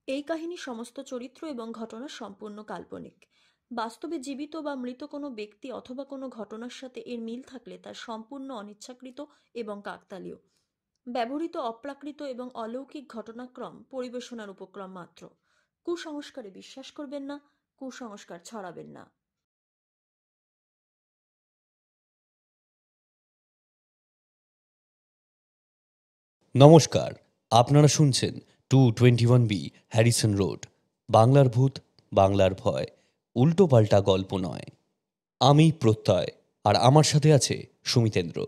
এই কাহিনীর সমস্ত চরিত্র এবং ঘটনা সম্পূর্ণ কাল্পনিক। বাস্তবে জীবিত বা মৃত কোনো ব্যক্তি অথবা কোনো ঘটনার সাথে এর মিল থাকলে তা সম্পূর্ণ অনিচ্ছাকৃত এবং কাকতালীয়। ব্যবহৃত অপ্রাকৃত এবং অলৌকিক ঘটনাক্রম পরিবেশনার উপক্রম মাত্র। কুসংস্কারে বিশ্বাস করবেন না, কুসংস্কার ছড়াবেন না। নমস্কার, আপনারা শুনছেন 221B হ্যারিসন রোড, বাংলার ভূত, বাংলার ভয়, উল্টো পাল্টা গল্প নয়। আমি প্রত্যয়, আর আমার সাথে আছে সুমিতেন্দ্র।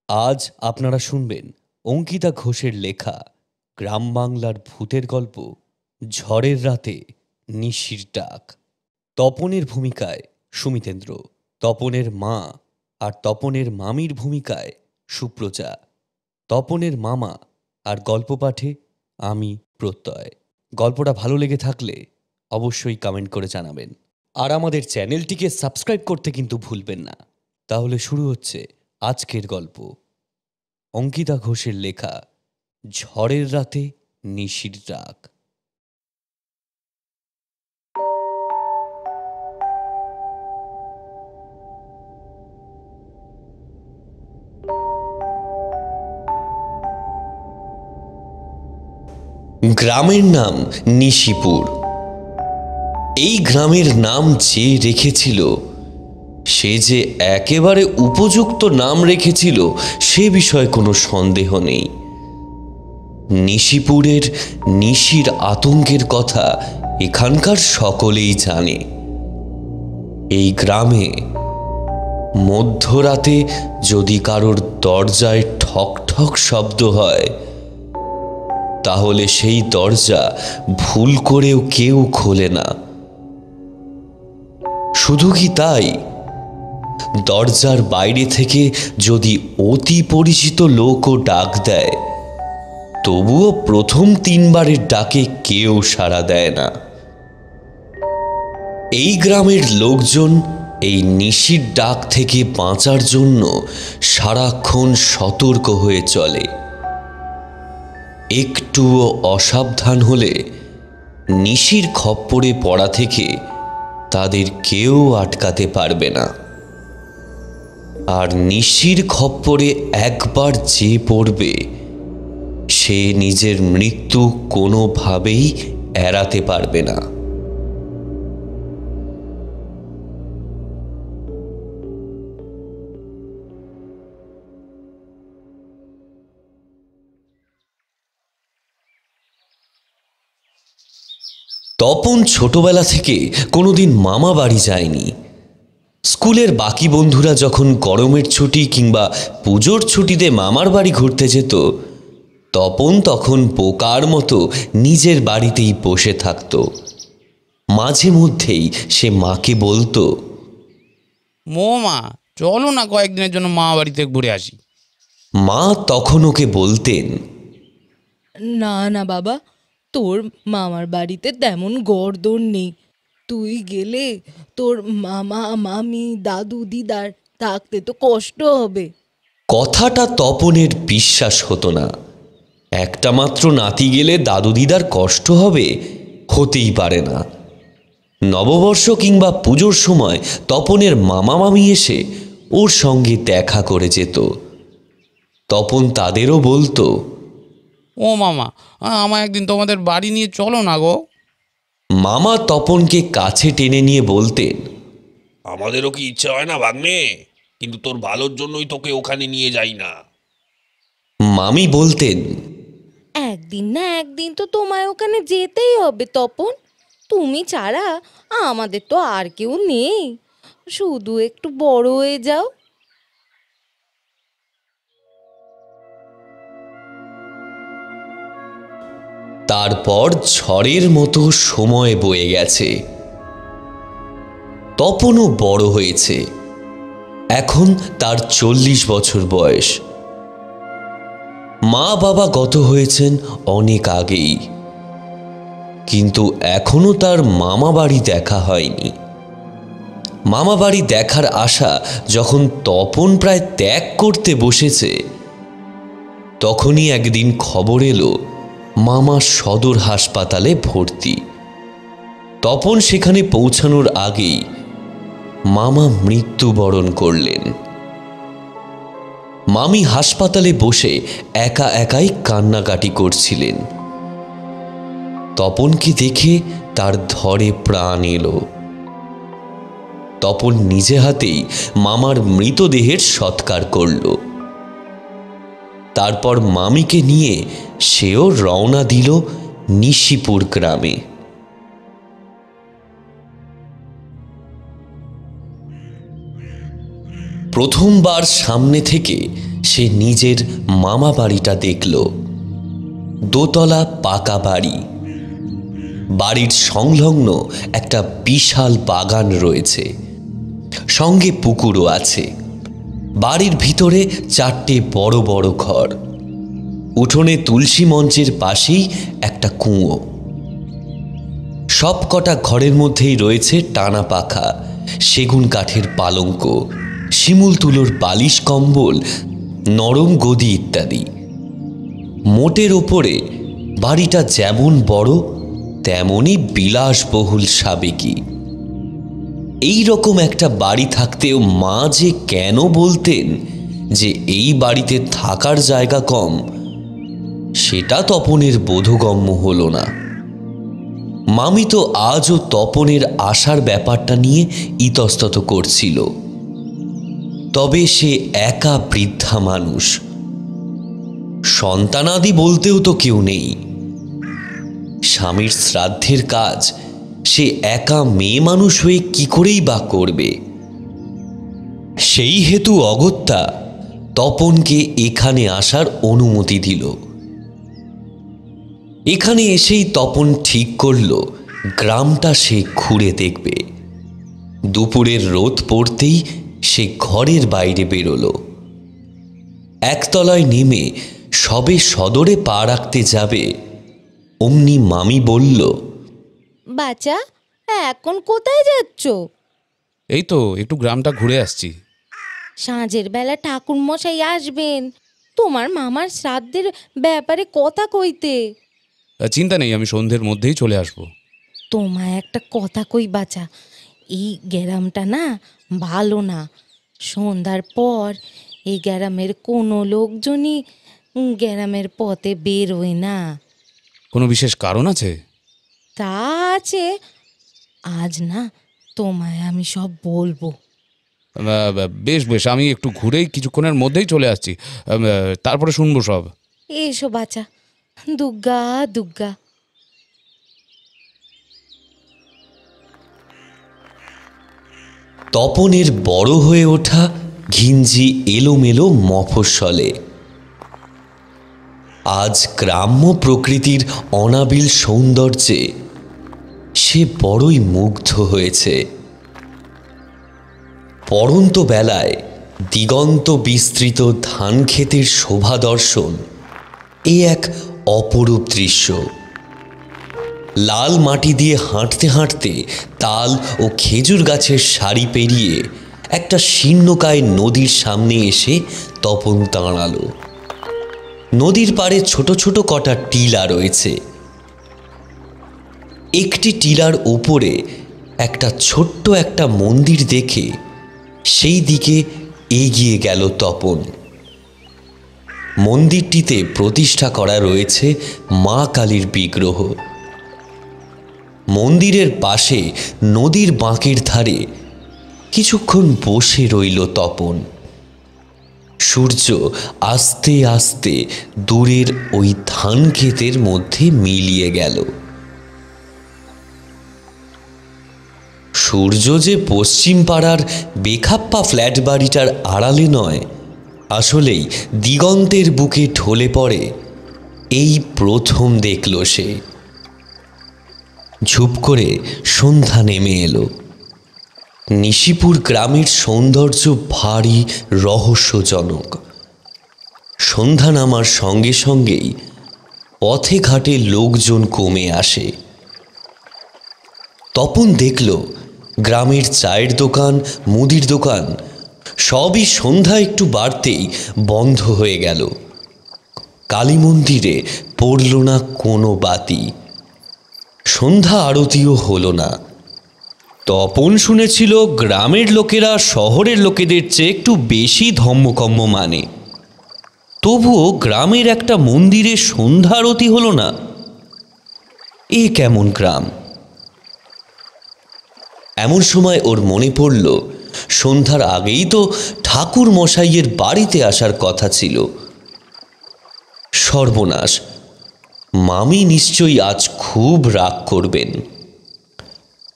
আজ আপনারা শুনবেন অঙ্কিতা ঘোষের লেখা গ্রাম বাংলার ভূতের গল্প ঝড়ের রাতে নিশির ডাক। তপনের ভূমিকায় সুমিতেন্দ্র, তপনের মা আর তপনের মামির ভূমিকায় সুপ্রজা, তপনের মামা আর গল্প পাঠে আমি প্রত্যয়। গল্পটা ভালো লেগে থাকলে অবশ্যই কমেন্ট করে জানাবেন, আর আমাদের চ্যানেলটিকে সাবস্ক্রাইব করতে কিন্তু ভুলবেন না। তাহলে শুরু হচ্ছে আজকের গল্প, অঙ্কিতা ঘোষের লেখা ঝড়ের রাতে নিশির ডাক। গ্রামের নাম নিশিপুর। এই গ্রামের নাম যে রেখেছিল সে যে একেবারে উপযুক্ত নাম রেখেছিল সে বিষয়ে কোনো সন্দেহ নেই। নিশিপুরের নিশির আতঙ্কের কথা এখানকার সকলেই জানে। এই গ্রামে মধ্যরাতে যদি কারোর দরজায় ঠক ঠক শব্দ হয়, তাহলে সেই দরজা ভুল করেও কেউ খোলে না। শুধু কি তাই, দরজার বাইরে থেকে যদি অতি পরিচিত লোকও ডাক দেয়, তবুও প্রথম 3 বারের ডাকে কেউ সাড়া দেয় না। এই গ্রামের লোকজন এই নিশির ডাক থেকে বাঁচার জন্য সারাক্ষণ সতর্ক হয়ে চলে। একটুও অসাবধান হলে নিশির খপ্পরে পড়া থেকে তাদের কেউ আটকাতে পারবে না। আর নিশির খপ্পরে একবার যে পড়বে, সে নিজের মৃত্যু কোনোভাবেই এড়াতে পারবে না। তপন ছোটবেলা থেকে কোনোদিন মামা বাড়ি যায়নি। স্কুলের বাকি বন্ধুরা যখন গরমের ছুটি কিংবা পুজোর ছুটিতে মামার বাড়ি ঘুরতে যেত, তপন তখন বোকার মতো নিজের বাড়িতেই বসে থাকত। মাঝে মধ্যেই সে মাকে বলতো, মা চলো না কয়েকদিনের জন্য মা বাড়িতে ঘুরে আসি। মা তখন ওকে বলতেন, না না বাবা, তোর মামার বাড়িতে তেমন গড়দর নেই। তুই গেলে তোর মামা মামি দাদু দিদার থাকতে তো কষ্ট হবে। কথাটা তপনের বিশ্বাস হতো না। একটা মাত্র নাতি গেলে দাদু দিদার কষ্ট হবে, হতেই পারে না। নববর্ষ কিংবা পুজোর সময় তপনের মামা মামি এসে ওর সঙ্গে দেখা করে যেত। তপন তাদেরও বলতো, ও মামা, আমায় একদিন তোমাদের বাড়ি নিয়ে চলো না গো। মামা তপনকে কাছে টেনে নিয়ে বলতেন, আমাদেরও কি ইচ্ছে হয় না ভাগ্নে, কিন্তু তোর ভালোর জন্যই তোকে ওখানে নিয়ে যাই না। মামি বলতেন, একদিন না একদিন তো তোমায় ওখানে যেতেই হবে তপন। তুমি ছাড়া আমাদের তো আর কেউ নেই। শুধু একটু বড় হয়ে যাও। তারপর ঝড়ের মতো সময় বয়ে গেছে। তপনও বড় হয়েছে। এখন তার 40 বছর বয়স। মা বাবা গত হয়েছেন অনেক আগেই, কিন্তু এখনো তার মামা বাড়ি দেখা হয়নি। মামা বাড়ি দেখার আশা যখন তপন প্রায় ত্যাগ করতে বসেছে, তখনই একদিন খবর এলো মামা সদর হাসপাতালে ভর্তি। তপন সেখানে পৌঁছানোর আগেই মামা মৃত্যুবরণ করলেন। মামি হাসপাতালে বসে একা একাই কান্নাকাটি করছিলেন। তপনকে দেখে তার ধরে প্রাণ এলো। তপন নিজে হাতেই মামার মৃতদেহের সৎকার করল। তারপর মামিকে নিয়ে সেও রওনা দিল নিশিপুর গ্রামে। প্রথমবার সামনে থেকে সে নিজের মামা বাড়িটা দেখল। দোতলা পাকা বাড়ি। বাড়ির সংলগ্ন একটা বিশাল বাগান রয়েছে, সঙ্গে পুকুরও আছে। বাড়ির ভিতরে 4টে বড় বড় ঘর। উঠোনে তুলসী মঞ্চের পাশেই একটা কুঁয়ো। সব কটা ঘরের মধ্যেই রয়েছে টানা পাখা, সেগুন কাঠের পালঙ্ক, শিমুল তুলোর বালিশ কম্বল, নরম গদি ইত্যাদি। মোটের ওপরে বাড়িটা যেমন বড় তেমনই বিলাসবহুল সাবেকি। এই রকম একটা বাড়ি থাকতেও মা যে কেন বলতেন যে এই বাড়িতে থাকার জায়গা কম, সেটা তপনের বোধগম্য হলো না। মামি তো আজও তপনের আসার ব্যাপারটা নিয়ে ইতস্তত করছিল। তবে সে একা বৃদ্ধা মানুষ, সন্তানাদি বলতেও তো কেউ নেই। স্বামীর শ্রাদ্ধের কাজ সে একা মেয়ে মানুষ হয়ে কি করেই বা করবে। সেই হেতু অগত্যা তপনকে এখানে আসার অনুমতি দিল। এখানে এসেই তপন ঠিক করল গ্রামটা সে ঘুরে দেখবে। দুপুরের রোদ পড়তেই সে ঘরের বাইরে বেরোলো। একতলায় নেমে সবে সদরে পা রাখতে যাবে, অমনি মামি বলল, বাচ্চা, এখন কোথায় যাচ্ছ? এই তো একটু গ্রামটা ঘুরে আসছি। সাঁঝের বেলা ঠাকুর মশাই আসবেন তোমার মামার শ্রাদ্ধের ব্যাপারে কথা কইতে। চিন্তা নেই, আমি সন্ধ্যের মধ্যেই চলে আসব। তোমায় একটা কথা কই বাচ্চা, এই গ্রামটা না ভালো না। সন্ধ্যার পর এই গ্রামের কোনো লোকজনই গ্রামের পথে বেরোয় না। কোনো বিশেষ কারণ আছে? তা আছে, আজ না তোমায় আমি সব বলবো। বেশ বেশ, আমি একটু ঘুরেই কিছুক্ষণের মধ্যেই চলে আসছি, তারপরে শুনবো সব। এসো বাচ্চা, দুগ্গা দুগ্গা। তপনের বড় হয়ে ওঠা ঘিঞ্জি এলোমেলো মফস্বলে আজ গ্রাম্য প্রকৃতির অনাবিল সৌন্দর্যে সে বড়ই মুগ্ধ হয়েছে। পড়ন্ত বেলায় দিগন্ত বিস্তৃত ধান ক্ষেতের শোভা দর্শন এ এক অপরূপ দৃশ্য। লাল মাটি দিয়ে হাঁটতে হাঁটতে তাল ও খেজুর গাছের সারি পেরিয়ে একটা শীর্ণকায় নদীর সামনে এসে তপন দাঁড়ালো। নদীর পাড়ে ছোট ছোট কটা টিলা রয়েছে। একটি টিলার ওপরে একটা ছোট্ট একটা মন্দির দেখে সেই দিকে এগিয়ে গেল তপন। মন্দিরটিতে প্রতিষ্ঠা করা রয়েছে মা কালীর বিগ্রহ। মন্দিরের পাশে নদীর বাঁকের ধারে কিছুক্ষণ বসে রইল তপন। সূর্য আস্তে আস্তে দূরের ওই ধান ক্ষেতের মধ্যে মিলিয়ে গেল। সূর্য যে পশ্চিম পাড়ার বেখাপ্পা ফ্ল্যাট বাড়িটার আড়ালে নয়, আসলেই দিগন্তের বুকে ঢলে পড়ে এই প্রথম দেখল সে। ঝুপ করে সন্ধ্যা নেমে এলো। নিশিপুর গ্রামের সৌন্দর্য ভারী রহস্যজনক। সন্ধ্যা নামার সঙ্গে সঙ্গেই পথে ঘাটে লোকজন কমে আসে। তপন দেখল গ্রামের চায়ের দোকান, মুদির দোকান সবই সন্ধ্যা একটু বাড়তেই বন্ধ হয়ে গেল। কালী মন্দিরে পড়ল না কোনো বাতি। সন্ধ্যা আরতিও হলো না। তপন শুনেছিল গ্রামের লোকেরা শহরের লোকেদের চেয়ে একটু বেশি ধম্মকম্ম মানে। তবুও গ্রামের একটা মন্দিরে সন্ধ্যা আরতি হলো না। এ কেমন গ্রাম? এমন সময় ওর মনে পড়ল সন্ধ্যার আগেই তো ঠাকুর মশাইয়ের বাড়িতে আসার কথা ছিল। সর্বনাশ, মামি নিশ্চয়ই আজ খুব রাগ করবেন।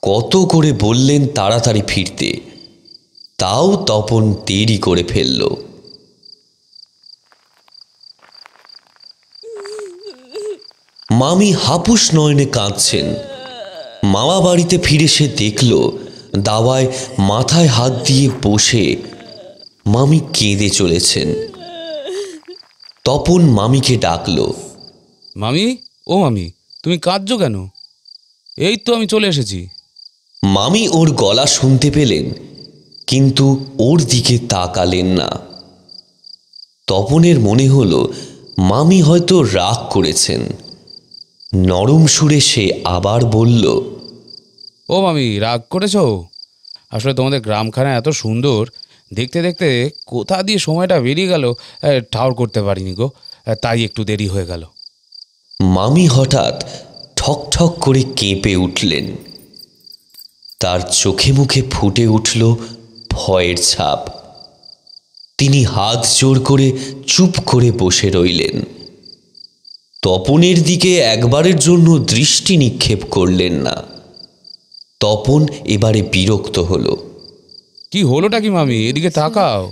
কত করে বললেন তাড়াতাড়ি ফিরতে, তাও তপন দেরি করে ফেলল। মামি হাপুস নয়নে কাঁদছেন। মামা বাড়িতে ফিরে সে দেখল দাওয়ায় মাথায় হাত দিয়ে বসে মামি কেঁদে চলেছেন। তপন মামিকে ডাকল। মামি, ও মামি, তুমি কাঁদছো কেন? এই তো আমি চলে এসেছি। মামি ওর গলা শুনতে পেলেন, কিন্তু ওর দিকে তাকালেন না। তপনের মনে হলো মামি হয়তো রাগ করেছেন। নরম সুরে সে আবার বলল, ও মামি, রাগ করেছো? আসলে তোমাদের গ্রামখানা এত সুন্দর, দেখতে দেখতে কোথা দিয়ে সময়টা বেরিয়ে গেল ঠাউর করতে পারিনি গো, তাই একটু দেরি হয়ে গেল। মামি হঠাৎ ঠক ঠক করে কেঁপে উঠলেন। তার চোখে মুখে ফুটে উঠল ভয়ের ছাপ। তিনি হাত জোড় করে চুপ করে বসে রইলেন। তপনের দিকে একবারের জন্য দৃষ্টি নিক্ষেপ করলেন না। তপন এবারে বিরক্ত হলো। কি হলোটা কি মামি? এদিকে তাকাও।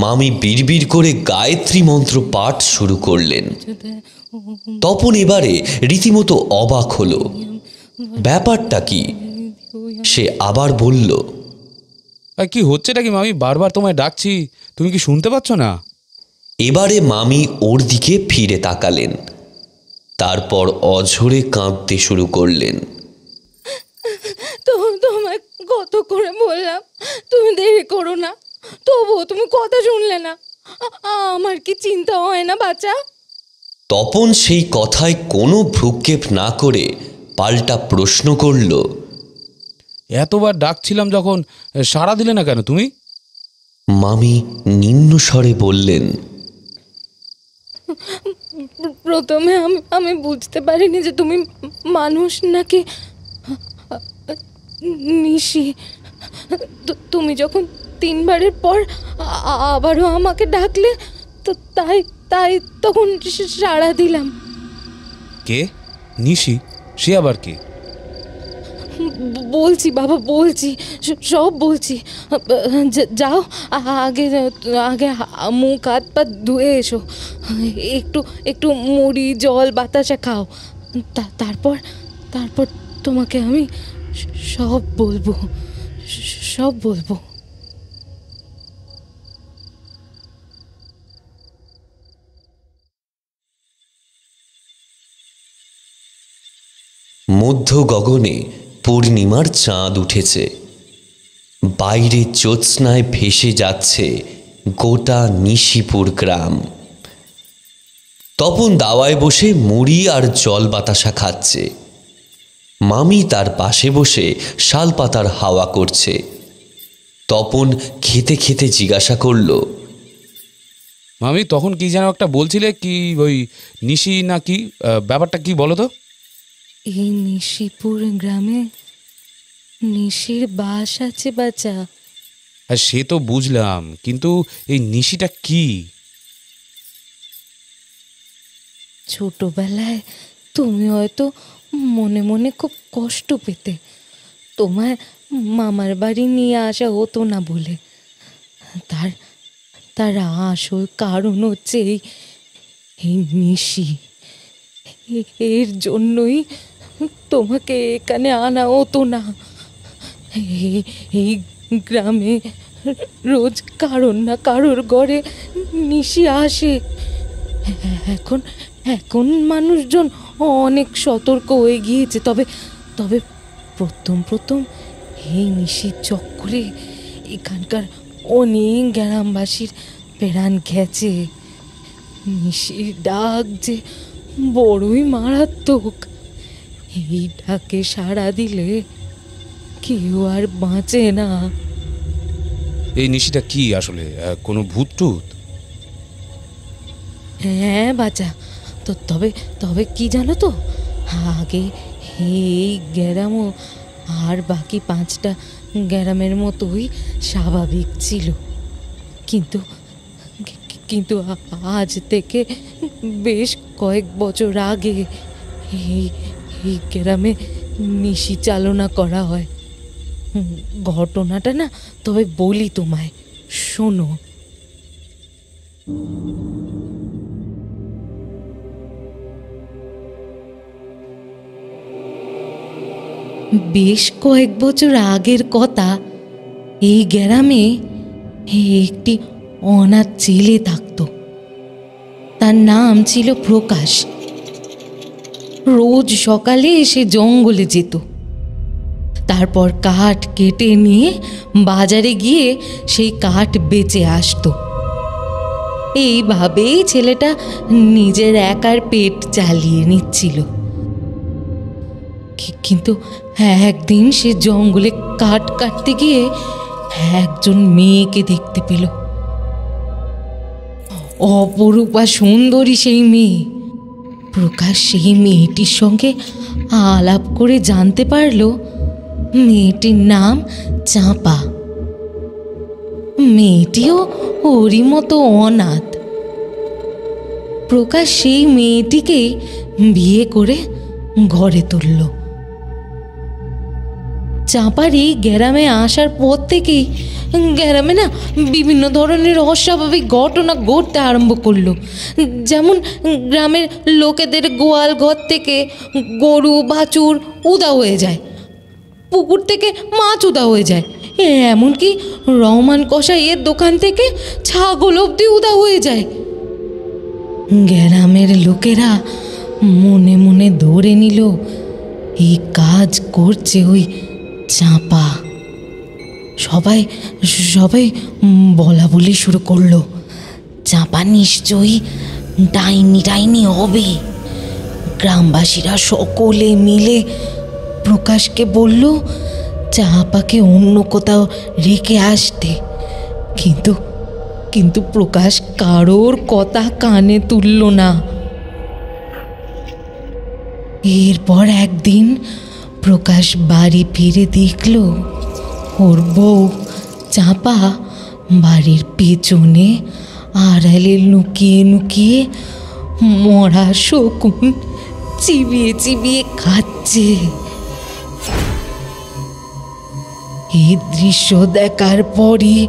মামি বিড়বিড় করে গায়ত্রী মন্ত্র পাঠ শুরু করলেন। তপন এবারে রীতিমতো অবাক হলো। ব্যাপারটা কি? সে আবার বলল, কি হচ্ছেটা কি মামি? বারবার তোমায় ডাকছি, তুমি কি শুনতে পাচ্ছ না? এবারে মামি ওর দিকে ফিরে তাকালেন। তারপর অঝরে কাঁদতে শুরু করলেন। তো তোমায় কত করে বললাম তুমি দেরি করো না, তবুও তুমি কথা শুনলে না। আমার কি চিন্তা হয় না বাচ্চা? তপন সেই কথায় কোনো ভ্রুক্ষেপ না করে পাল্টা প্রশ্ন করল, এতবার ডাকছিলাম যখন, সাড়া দিলে না কেন তুমি? মামি নিম্ন স্বরে বললেন, প্রথমে আমি বুঝতে পারিনি যে তুমি মানুষ নাকি নিশি। তুমি যখন 3 বারের পর আবারও আমাকে ডাকলে, তো তাই তখন সাড়া দিলাম। কে নিশি? সে আবার কে? বলছি বাবা, বলছি, সব বলছি। যাও, আগে আগে মুখ হাত পা ধুয়ে এসো, একটু একটু মুড়ি জল বাতাসা খাও, তারপর তারপর তোমাকে আমি সব বলবো, সব বলবো। মধ্য গগনে পূর্ণিমার চাঁদ উঠেছে। বাইরে জ্যোৎস্নায় ভেসে যাচ্ছে গোটা নিশিপুর গ্রাম। তপন দাওয়ায় বসে মুড়ি আর জল বাতাসা খাচ্ছে। মামি তার পাশে বসে শালপাতার হাওয়া করছে। তপন খেতে খেতে জিজ্ঞাসা করল, মামি, তখন কি যেন একটা বলছিলে, কি ওই নিশি না কি? ব্যাপারটা কি বলো তো? এই নিশিপুর গ্রামে নিশির বাস আছে বাচ্চা। হ্যাঁ, সে তো বুঝলাম, কিন্তু এই নিশিটা কি? ছোটবেলায় তুমি হয়তো মনে মনে খুব কষ্ট পেতে, তোমায় মামার বাড়ি নিয়ে আসা হতো না বলে। তার তার আসল কারণ হচ্ছে এই নিশি। এর জন্যই তোমাকে এখানে আনা হতো না। এই গ্রামে রোজ কারোর না কারোর ঘরে নিশি আসে। এখন এখন মানুষজন অনেক সতর্ক হয়ে গিয়েছে, তবে তবে প্রথম এই নিশির চক্করে এখানকার অনেক গ্রামবাসীর প্রাণ গেছে। নিশির ডাক যে বড়ই মারাত্মক। এই ডাকে সাড়া দিলে কেউ আর বাঁচে না। এই নিশিটা কি আসলে কোনো ভূত টুত? হ্যাঁ বাচ্চা, তো তবে তবে কি জানো তো, আগে এই গ্রামও আর বাকি 5টা গ্রামের মতোই স্বাভাবিক ছিল, কিন্তু কিন্তু আজ থেকে বেশ কয়েক বছর আগে এই এই গ্রামে নিশি চালনা করা হয়। ঘটনাটা না তবে বলি তোমায়, শোনো। বেশ কয়েক বছর আগের কথা, এই গ্রামে একটি অনাথ ছেলে থাকতো। তার নাম ছিল প্রকাশ। রোজ সকালে এসে জঙ্গলে যেত, তারপর কাঠ কেটে নিয়ে বাজারে গিয়ে সেই কাঠ বেচে আসতো। এইভাবেই ছেলেটা নিজের একার পেট চালিয়ে নিচ্ছিল। কিন্তু একদিন সে জঙ্গলে কাঠ কাটতে গিয়ে একজন মেয়েকে দেখতে পেল। অপরূপা সুন্দরী সেই মেয়ে। প্রকাশ সেই মেয়েটির সঙ্গে আলাপ করে জানতে পারল মেয়েটির নাম চাঁপা। মেয়েটিও ওরই মতো অনাথ। প্রকাশ সেই মেয়েটিকেই বিয়ে করে ঘরে তুলল। চাঁপার এই গ্রামে আসার পর থেকেই গ্রামে না বিভিন্ন ধরনের অস্বাভাবিক ঘটনা ঘটতে আরম্ভ করলো। যেমন গ্রামের লোকেদের গোয়াল ঘর থেকে গরু বাছুর উধাও হয়ে যায়, পুকুর থেকে মাছ উধাও হয়ে যায়, এমনকি রহমান কসাইয়ের দোকান থেকে ছাগল অবধি উধাও হয়ে যায়। গ্রামের লোকেরা মনে মনে ধরে নিল এই কাজ করছে ওই চাঁপা। সবাই সবাই বলা বলি শুরু করলো, চাঁপা নিশ্চয়ই ডাইনি হবে। গ্রামবাসীরা সকলে মিলে প্রকাশকে বলল চাঁপাকে অন্য কোথাও রেখে আসতে, কিন্তু কিন্তু প্রকাশ কারোর কথা কানে তুলল না। এরপর একদিন প্রকাশ বাড়ি ফিরে দেখল ওর বউ চাঁপা বাড়ির পেছনে আড়ালে লুকিয়ে লুকিয়ে মরা শকুন চিবিয়ে চিবিয়ে খাচ্ছে। এই দৃশ্য দেখার পরই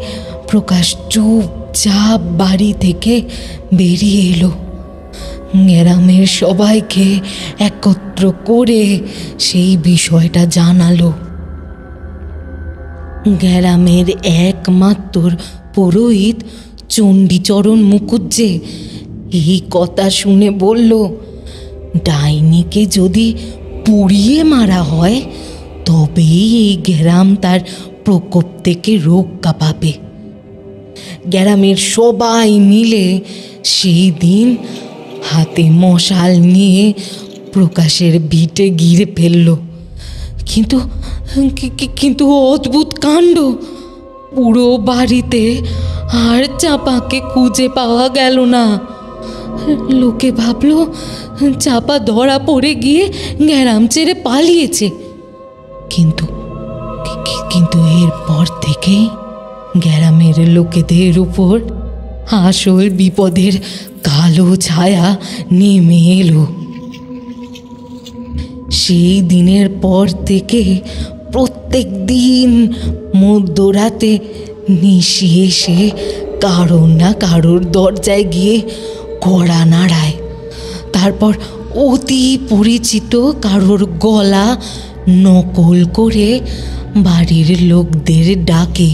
প্রকাশ চুপচাপ বাড়ি থেকে বেরিয়ে এলো। গ্রামের সবাইকে একত্র করে সেই বিষয়টা জানালো। গ্রামের একমাত্র পুরোহিত চণ্ডীচরণ মুখুজ্জে এই কথা শুনে বলল, ডাইনিকে যদি পুড়িয়ে মারা হয় তবেই এই গ্রাম তার প্রকোপ থেকে রক্ষা পাবে। গ্রামের সবাই মিলে সেই দিন হাতে মশাল নিয়ে প্রকাশের ভিটে ঘিরে ফেলল। কিন্তু কিন্তু অদ্ভুত কাণ্ড, পুরো বাড়িতে আর চাঁপাকে খুঁজে পাওয়া গেল না। লোকে ভাবল চাঁপা ধরা পড়ে গিয়ে গ্রাম ছেড়ে পালিয়েছে। কিন্তু কিন্তু এরপর থেকেই গ্রামের লোকেদের উপর আসল বিপদের কালো ছায়া নেমে এলো। সেই দিনের পর থেকে প্রত্যেক দিন মধ্যরাতে নিশি এসে কারোর না কারোর দরজায় গিয়ে কড়া নাড়ায়, তারপর অতি পরিচিত কারোর গলা নকল করে বাড়ির লোকদের ডাকে।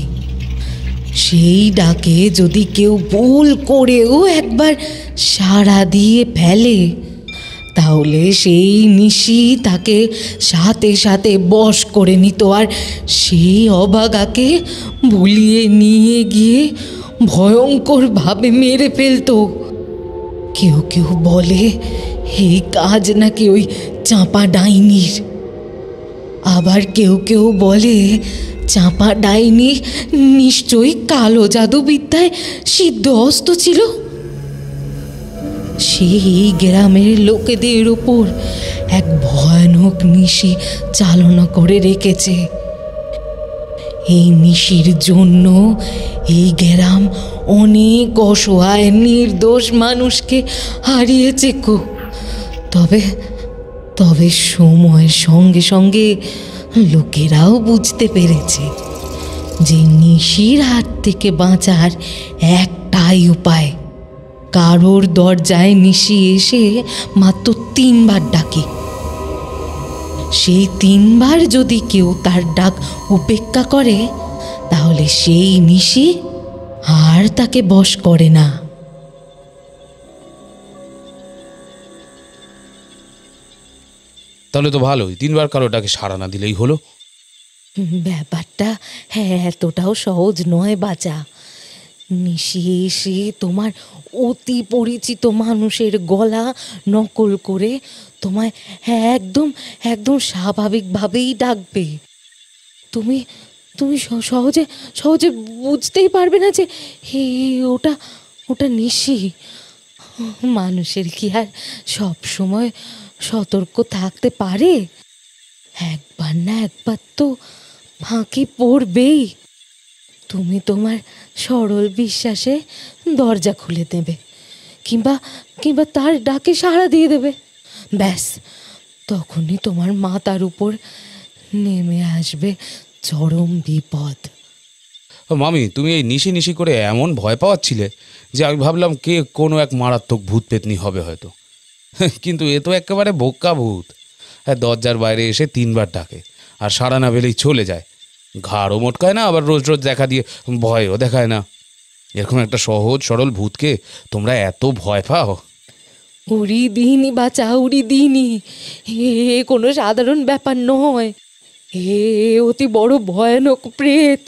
সেই ডাকে যদি কেউ ভুল করেও একবার সাড়া দিয়ে ফেলে তাহলে সেই নিশি তাকে সাথে সাথে বশ করে নিত আর সেই অভাগাকে ভুলিয়ে নিয়ে গিয়ে ভয়ঙ্করভাবে মেরে ফেলতো। কেউ কেউ বলে এই কাজ নাকি ওই চাঁপা ডাইনির। আবার কেউ কেউ বলে চাঁপা ডাইনি নিশ্চয়ই কালো জাদুবিদ্যায় সিদ্ধহস্ত ছিল। সেই গ্রামের লোকেদের ওপর এক ভয়ানক নিশি চালনা করে রেখেছে। এই নিশির জন্য এই গ্রাম অনেক অসহায় নির্দোষ মানুষকে হারিয়েছে কো। তবে তবে সময়ের সঙ্গে সঙ্গে লোকেরাও বুঝতে পেরেছে যে নিশির হাত থেকে বাঁচার একটাই উপায়। কারোর দরজায় নিশি এসে মাত্র 3 বার ডাকে। সেই 3 বার যদি কেউ তার ডাক উপেক্ষা করে তাহলে সেই নিশি আর তাকে বশ করে না। তাহলে তো ভালোই, 3বার কারোটাকে সাড়া না দিলেই হলো। ব্যাপারটা এতটাও সহজ নয় বাছা। নিশি এসে তোমার অতি পরিচিত মানুষের গলা নকল করে তোমায় একদম একদম স্বাভাবিকভাবেই ডাকবে। তুমি তুমি সহজে সহজে বুঝতেই পারবে না যে হে ওটা ওটা নিশি। মানুষের কি আর সব সময় সতর্ক থাকতে পারে? একবার না একবার তো ফাঁকি পড়বেই। তুমি তোমার সরল বিশ্বাসে দরজা খুলে দেবে, কিংবা কিংবা তার ডাকে সাড়া দিয়ে দেবে। ব্যাস, তখনই তোমার মাথার উপর নেমে আসবে চরম বিপদ। মামি, তুমি এই নিশি নিশি করে এমন ভয় পাওয়াচ্ছিলে যে আমি ভাবলাম কে কোনো এক মারাত্মক ভূত পেতনি হবে হয়তো। কিন্তু এ তো একেবারে বোকা ভূত। হ্যাঁ, দরজার বাইরে এসে 3বার ডাকে আর সাড়া না পেলেই চলে যায়। ঘাড়ও মোটকায় না, আবার রোজ রোজ দেখা দিয়ে ভয়ও দেখায় না। এরকম একটা সহজ সরল ভূতকে তোমরা এত ভয় পাও? উড়ি দিইনি বাচ্চা, উড়ি দিইনি। এ কোনো সাধারণ ব্যাপার নয়, এ অতি বড় ভয়ানক প্রেত।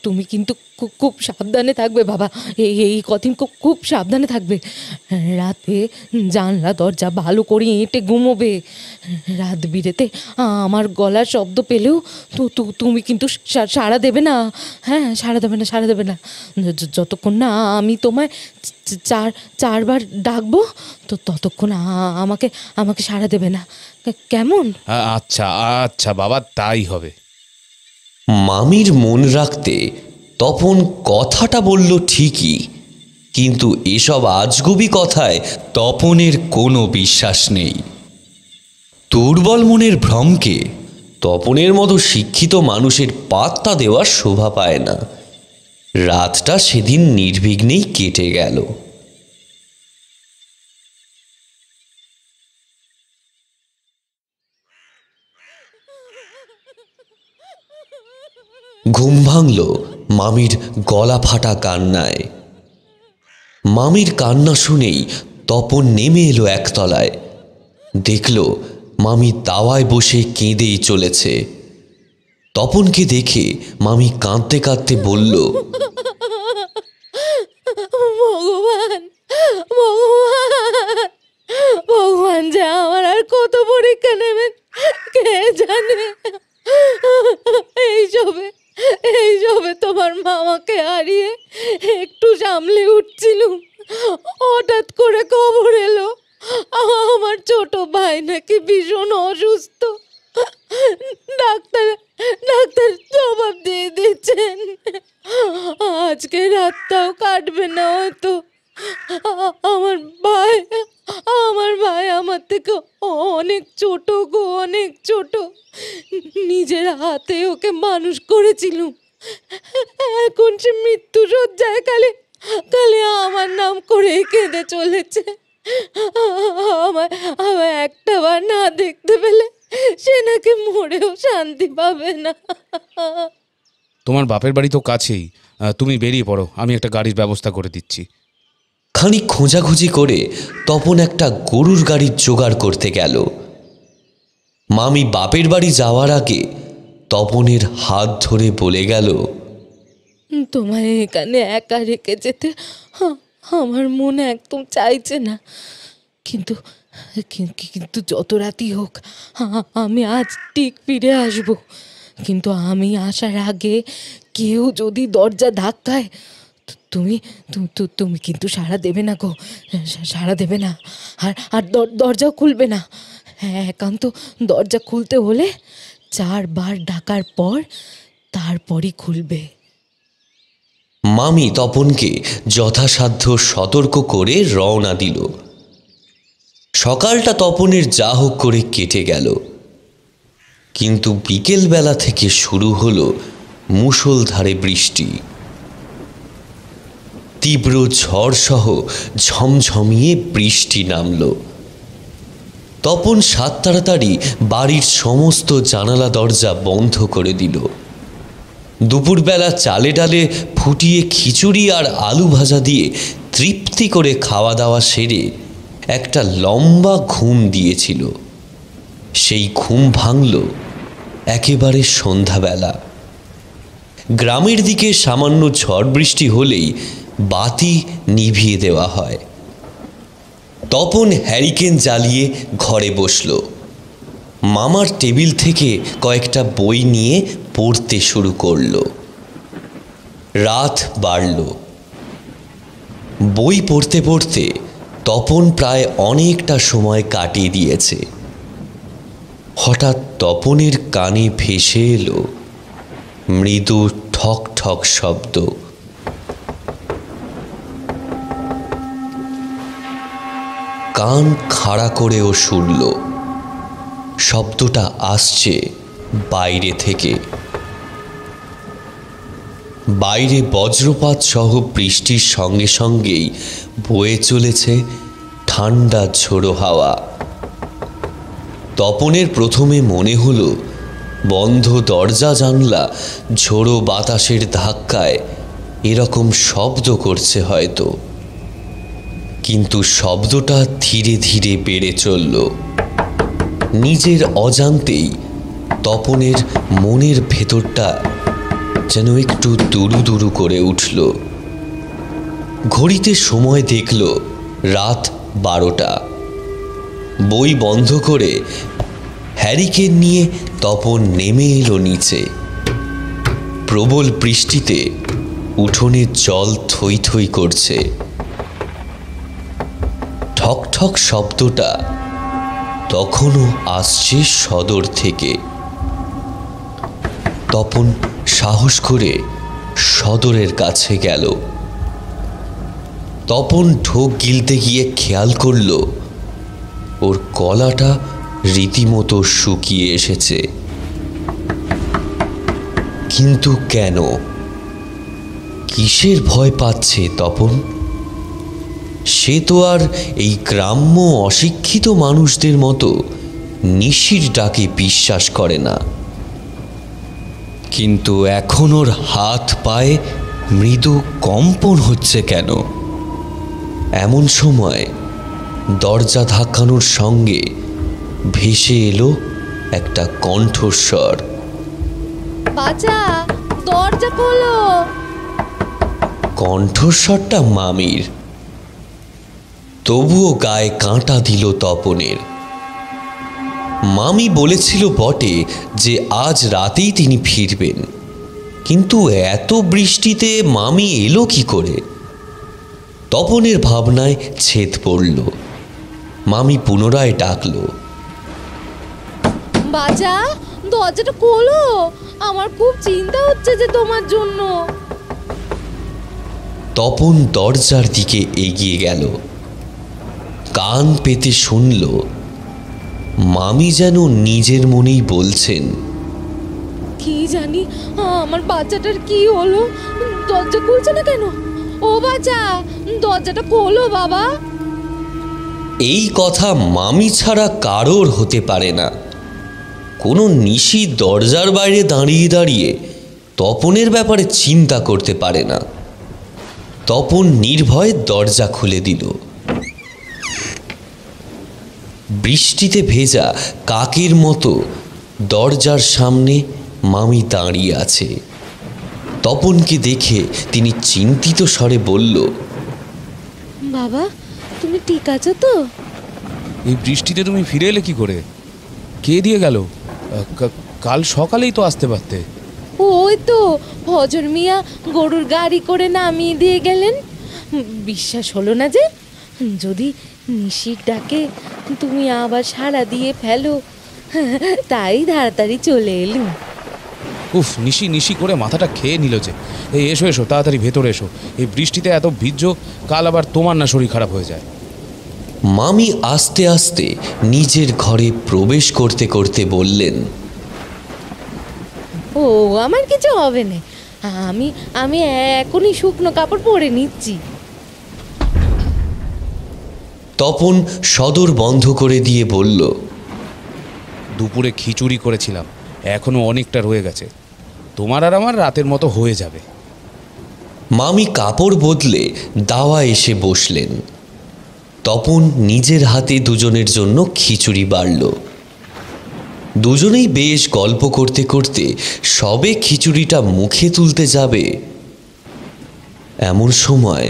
তুমি কিন্তু খুব সাবধানে থাকবে বাবা। এই কদিন খুব সাবধানে থাকবে। রাতে জানলা দরজা ভালো করে এঁটে ঘুমোবে। রাত বিরেতে আমার গলার শব্দ পেলেও তুমি কিন্তু সাড়া দেবে না। হ্যাঁ, সাড়া দেবে না যতক্ষণ না আমি তোমায় 4বার ডাকবো, তো ততক্ষণ আমাকে সাড়া দেবে না, কেমন? আচ্ছা আচ্ছা বাবা, তাই হবে। মামির মন রাখতে তপন কথাটা বলল ঠিকই, কিন্তু এসব আজগুবি কথায় তপনের কোনো বিশ্বাস নেই। দুর্বল মনের ভ্রমকে তপনের মতো শিক্ষিত মানুষের পাত্তা দেওয়ার শোভা পায় না। রাতটা সেদিন নির্বিঘ্নেই কেটে গেল। ঘুম ভাঙল মামির গলা ফাটা কান্নায়। মামির কান্না শুনেই তপন নেমে এলো একতলায়। দেখল মামি দাওয়ায় বসে কেঁদেই চলেছে। তপনকে দেখে মামি কাঁদতে কাঁদতে বলল, ভগবান, ভগবান, ভগবান যে আমার আর কত পরীক্ষা নেবেন কে জানে। এইসবে তোমার মামাকে হারিয়ে একটু সামলে উঠছিলুম, হঠাৎ করে খবর এলো আমার ছোট ভাই নাকি ভীষণ অসুস্থ। ডাক্তার ডাক্তার জবাব দিয়ে দিচ্ছেন আজকে রাতটাও কাটবে না হয়তো। আমার ভাই আমার থেকে অনেক ছোট গো, অনেক ছোট। নিজের হাতে ওকে মানুষ করেছিলুম। এখন সে মৃত্যু শয্যায় কালে আমার নাম করে কেঁদে চলেছে। আমার একটা বার না দেখতে পেলে সে নাকি মরেও শান্তি পাবে না। তোমার বাপের বাড়ি তো কাছেই, তুমি বেরিয়ে পড়ো, আমি একটা গাড়ির ব্যবস্থা করে দিচ্ছি। খানিক খোঁজাখুঁজি করে তপন একটা গরুর গাড়ির জোগাড় করতে গেল। মামি বাপের বাড়ি যাওয়ার আগে তপনের হাত ধরে বলে গেল, তোমায় এখানে একা রেখে যেতে আমার মন একদম চাইছে না, কিন্তু কিন্তু যত রাতই হোক আমি আজ ঠিক ফিরে আসব। কিন্তু আমি আসার আগে কেউ যদি দরজা ধাক্কায়, তুমি তুমি কিন্তু সাড়া দেবে না গো, সাড়া দেবে না। আর দরজাও খুলবে না। হ্যাঁ, একান্ত দরজা খুলতে হলে 4 বার ডাকার পর তারপরই খুলবে। মামি তপনকে যথাসাধ্য সতর্ক করে রওনা দিল। সকালটা তপনের যা হোক করে কেটে গেল, কিন্তু বিকেলবেলা থেকে শুরু হলো মুষলধারে বৃষ্টি। তীব্র ঝড়সহ ঝমঝমিয়ে বৃষ্টি নামল। তপন সাত তাড়াতাড়ি বাড়ির সমস্ত জানালা দরজা বন্ধ করে দিল। দুপুরবেলা চালে ডালে ফুটিয়ে খিচুড়ি আর আলু ভাজা দিয়ে তৃপ্তি করে খাওয়া দাওয়া সেরে একটা লম্বা ঘুম দিয়েছিল। সেই ঘুম ভাঙল একেবারে সন্ধ্যাবেলা। গ্রামের দিকে সামান্য ঝড় বৃষ্টি হলেই বাতি নিভিয়ে দেওয়া হয়। তপন হ্যারিকেন জ্বালিয়ে ঘরে বসল। মামার টেবিল থেকে কয়েকটা বই নিয়ে পড়তে শুরু করল। রাত বাড়ল। বই পড়তে পড়তে তপন প্রায় অনেকটা সময় কাটিয়ে দিয়েছে। হঠাৎ তপনের কানে ভেসে এলো মৃদু ঠক ঠক শব্দ। কান খাড়া করেও শুনল। শব্দটা আসছে বাইরে থেকে। বাইরে বজ্রপাত সহ বৃষ্টির সঙ্গে সঙ্গেই বয়ে চলেছে ঠান্ডা ঝোড়ো হাওয়া। তপনের প্রথমে মনে হলো বন্ধ দরজা জানলা ঝোড়ো বাতাসের ধাক্কায় এরকম শব্দ করছে হয়তো, কিন্তু শব্দটা ধীরে ধীরে বেড়ে চলল। নিজের অজান্তেই তপনের মনের ভেতরটা যেন একটু দুরু দুরু করে উঠল। ঘড়িতে সময় দেখল রাত 12টা। বই বন্ধ করে হ্যারিকেন নিয়ে তপন নেমে এলো নিচে। প্রবল বৃষ্টিতে উঠোনের জল থই থই করছে। ঠক ঠক শব্দটা তখনও আসছে সদর থেকে। তপন সাহস করে সদরের কাছে গেল। তপন ঢোক গিলতে গিয়ে খেয়াল করল ওর গলাটা রীতিমতো শুকিয়ে এসেছে। কিন্তু কেন? কিসের ভয় পাচ্ছে তপন? সে তো আর এই গ্রাম্য অশিক্ষিত মানুষদের মতো নিশির ডাকে বিশ্বাস করে না। কিন্তু এখন ওর হাত পায়ে মৃদু কম্পন হচ্ছে কেন? এমন সময় দরজা ধাক্কানোর সঙ্গে ভেসে এলো একটা কণ্ঠস্বর। বাঁচা, দরজা খোলো। কণ্ঠস্বরটা মামির। তবুও গায়ে কাঁটা দিল তপনের। মামি বলেছিল বটে যে আজ রাতেই তিনি ফিরবেন, কিন্তু এত বৃষ্টিতে মামি এলো কি করে? তপনের ভাবনায় ছেদ পড়ল। মামি পুনরায় ডাকল, বাঁচা, দরজাটা খোলো, আমার খুব চিন্তা হচ্ছে যে তোমার জন্য। তপন দরজার দিকে এগিয়ে গেল। কান পেতে শুনল মামি যেন নিজের মনেই বলছেন, কি জানি আমার বাচ্চাটার কি হলো, দরজা খুলছে না কেন? ও বাচ্চা, দরজাটা খোলো বাবা। এই কথা মামি ছাড়া কারোর হতে পারে না। কোনো নিশি দরজার বাইরে দাঁড়িয়ে দাঁড়িয়ে তপনের ব্যাপারে চিন্তা করতে পারে না। তপন নির্ভয়ে দরজা খুলে দিল। বৃষ্টিতে ভেজা কাকের মতো দরজার সামনে মামি দাঁড়িয়ে আছে। তপনকে দেখে তিনি চিন্তিত স্বরে বলল, বাবা, তুমি ঠিক আছো তো? এই বৃষ্টিতে তুমি ফিরে এলে কি করে? কে দিয়ে গেল? কাল সকালেই তো আসতে পারতে। ওই তো ফজর মিয়া গরুর গাড়ি করে নামিয়ে দিয়ে গেলেন। বিশ্বাস হলো না যে? যদি নিশির ডাকে তুমি আবার সাড়া দিয়ে ফেলো, তাই তাড়াতাড়ি চলে এলুম। উফ, নিশি নিশি করে মাথাটা খেয়ে নিল যে। এই এসো এসো, তাড়াতাড়ি ভেতরে এসো। এই বৃষ্টিতে এত ভিজো, কাল আবার তোমার না শরীর খারাপ হয়ে যায়। মামি আস্তে আস্তে নিজের ঘরে প্রবেশ করতে করতে বললেন, ও আমার কিছু হবে না, আমি আমি এখনই শুকনো কাপড় পরে নিচ্ছি। তপন সদর বন্ধ করে দিয়ে বলল, দুপুরে খিচুড়ি করেছিলাম, এখনো অনেকটা রয়ে গেছে। তোমার আর আমার রাতের মতো হয়ে যাবে। মামি কাপড় বদলে দাওয়া এসে বসলেন। তপন নিজের হাতে দুজনের জন্য খিচুড়ি বাড়ল। দুজনেই বেশ গল্প করতে করতে সবে খিচুড়িটা মুখে তুলতে যাবে, এমন সময়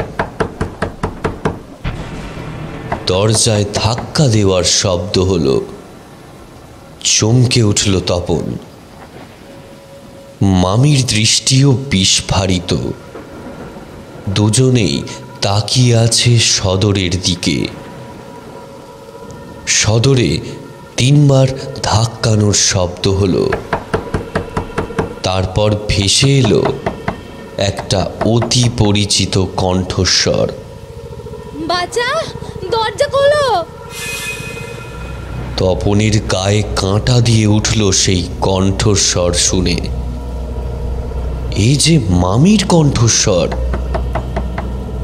দরজায় ধাক্কা দেওয়ার শব্দ হলো। চমকে উঠল তপন। মামির দৃষ্টিও বিস্ফারিত। দুজনেই তাকিয়ে আছে সদরের দিকে। সদরে 3 বার ধাক্কানোর শব্দ হলো। তারপর ভেসে এলো একটা অতি পরিচিত কণ্ঠস্বর। বাচ্চা, দরজা খোলো। তপনের গায়ে কাঁটা দিয়ে উঠল সেই কণ্ঠস্বর শুনে। এই যে মামির কণ্ঠস্বর,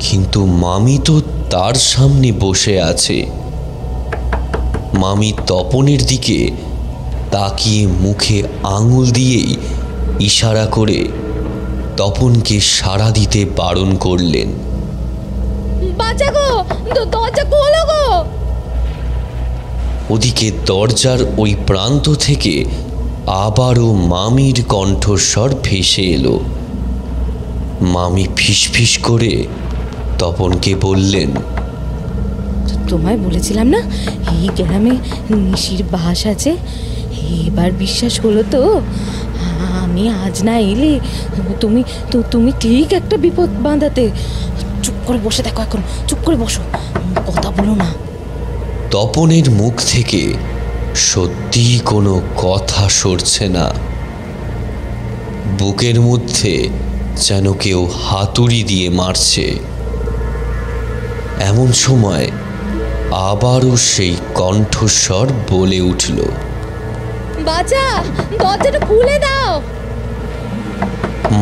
কিন্তু মামি তো তার সামনে বসে আছে। মামি তপনের দিকে তাকিয়ে মুখে আঙুল দিয়েই ইশারা করে তপনকে সাড়া দিতে বারণ করলেন। বাচ্চা গো, দরজা খোলো গো। ওদিকে দরজার ওই প্রান্ত থেকে আবারও মামির কণ্ঠস্বর ভেসে এলো। মামি ফিসফিস করে তপনকে বললেন, তোমায় বলেছিলাম না এই গ্রামে নিশির বাস আছে। এবার বিশ্বাস হলো তো? আমি আজ না এলে তুমি তুমি ঠিক একটা বিপদ বাঁধাতে। চুপ করে বসে দেখো, এখন চুপ করে বসো, কথা বলো না। তপনের মুখ থেকে সত্যিই কোনো কথা সরছে না। বুকের মধ্যে যেন কেউ হাতুড়ি দিয়ে মারছে। এমন সময় আবারও সেই কণ্ঠস্বর বলে উঠল, বাচ্চা, দরজাটা খুলে দাও।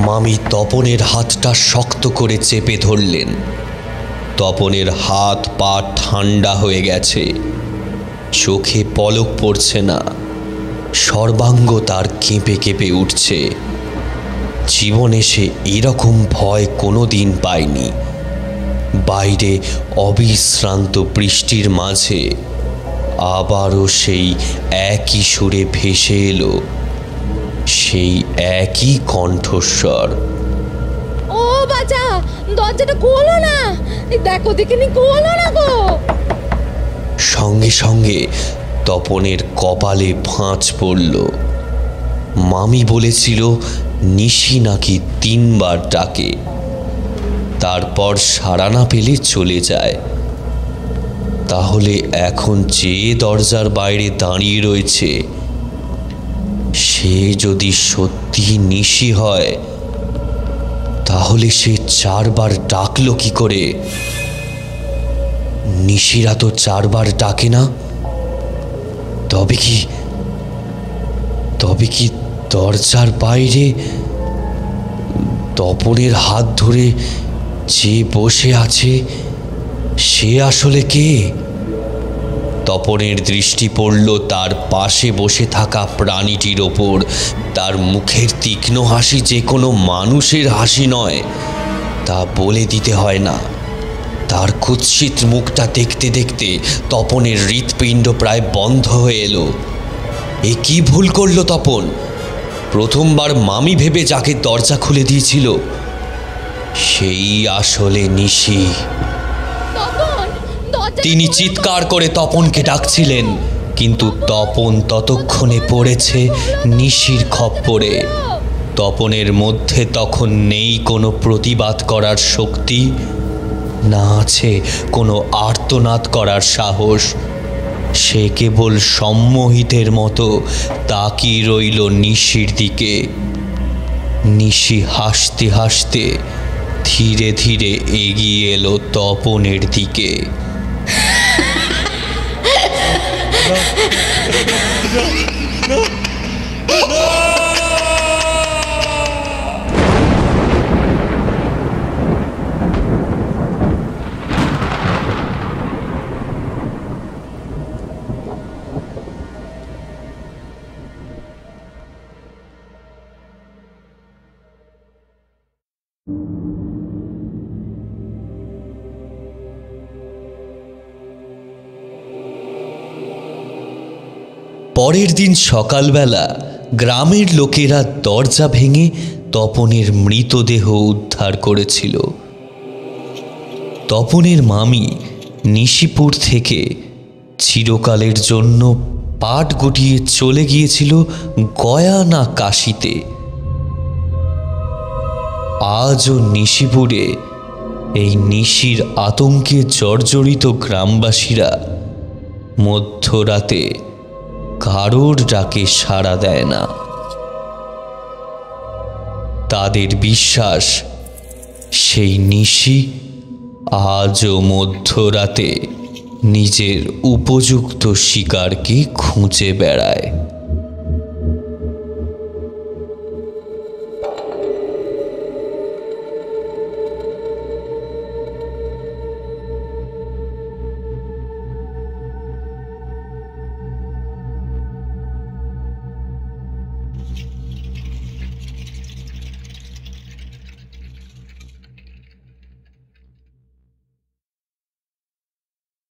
মামি তপনের হাতটা শক্ত করে চেপে ধরলেন। তপনের হাত পা ঠান্ডা হয়ে গেছে, চোখে পলক পড়ছে না, সর্বাঙ্গ তার কেঁপে কেঁপে উঠছে। জীবনে সে এরকম ভয় কোনো দিন পায়নি। বাইরে অবিশ্রান্ত বৃষ্টির মাঝে আবারও সেই একই সুরে ভেসে এলো সেই একই কণ্ঠস্বর। ও বাচ্চা, দরজাটা খোলো না, দেখো দেখিনি, খোলো না গো। সঙ্গে সঙ্গে তপনের কপালে ভাঁজ পড়ল। মামি বলেছিল নিশি নাকি 3 বার ডাকে, তারপর সাড়া না পেলে চলে যায়। তাহলে এখন যে দরজার বাইরে দাঁড়িয়ে রয়েছে সে যদি সত্যি নিশি হয়, তাহলে সে 4 বার ডাকলো কি করে? নিশিরা তো 4 বার ডাকে না। তবে কি দরজার বাইরে তপনের হাত ধরে যে বসে আছে সে আসলে কে? তপনের দৃষ্টি পড়ল তার পাশে বসে থাকা প্রাণীটির ওপর। তার মুখের তীক্ষ্ণ হাসি যে কোনো মানুষের হাসি নয়, তা বলে দিতে হয় না। তার কুৎসিত মুখটা দেখতে দেখতে তপনের হৃৎপিণ্ড প্রায় বন্ধ হয়ে এলো। এ কি ভুল করলো তপন? প্রথমবার মামি ভেবে যাকে দরজা খুলে দিয়েছিল সেই আসলে নিশি। তপন, তিনি চিৎকার করে তপনকে ডাকছিলেন, কিন্তু তপন ততক্ষণে পড়েছে নিশির খপ্পরে। তপনের মধ্যে তখন নেই কোনো প্রতিবাদ করার শক্তি, না আছে কোনো আর্তনাদ করার সাহস। সে কেবল সম্মোহিতের মতো তাকিয়ে রইল নিশির দিকে। নিশি হাসতে হাসতে ধীরে ধীরে এগিয়ে এলো তপনের দিকে। পরের দিন সকালবেলা গ্রামের লোকেরা দরজা ভেঙে তপনের মৃতদেহ উদ্ধার করেছিল। তপনের মামি নিশিপুর থেকে চিরকালের জন্য পাট গুটিয়ে চলে গিয়েছিল গয়া না কাশিতে। আজও নিশিপুরে এই নিশির আতঙ্কে জর্জরিত গ্রামবাসীরা মধ্যরাতে কারোর ডাকে সাড়া দেয় না। তাদের বিশ্বাস সেই নিশি আজও মধ্যরাতে নিজের উপযুক্ত শিকারকে খুঁজে বেড়ায়।